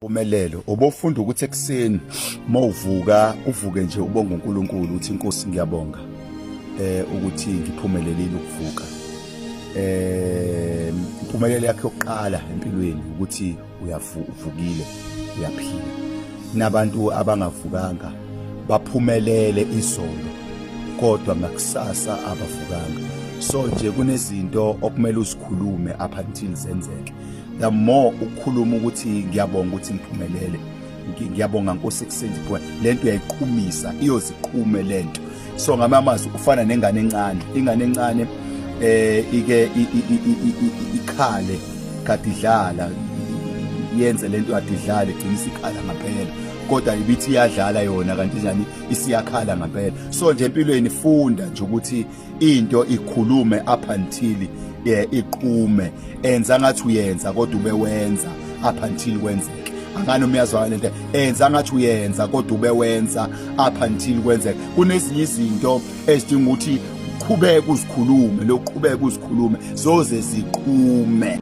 Impumelelo obofunda ukuthi ekseni mawuvuka uvuke nje ubonga uNkulunkulu uthi Nkosi ngiyabonga ukuthi ngiphumelelile ukuvuka. Impumelelo yakhe yokuqala empilweni ukuthi uvukile uyaphila. Nabantu abangavukanga baphumelele izolo kodwa ngakusasa abavukanga. So nje kunezinto okumele uzikhulume up until zenzeke. The more ukukhuluma ukuthi ngiyabonga ukuthi ngiphumelele, ngiyabonga Nkosi ekseni lento uyayiqhumisa iyoziqhume lento. So ngamamazwi ufana nengane encane, ingane encane ike ikhale kade idlala yenze lento kade idlala igcina isikhala ngaphela kodwa ibithi iyadlala yona kanti njani isiyakhala ngaphela. So nje empilweni funda nje ukuthi into ikhulume up until iqume, enza ngathi uyenza kodwa ube wenza up until kwenzeke. Angani umyazwana lento enza ngathi uyenza kodwa ube wenza up until kwenzeke. Kunezinye izinto ezidinga ukuthi uqhubeke uzikhulume, lokuqhubeka uzikhulume zoze ziqume.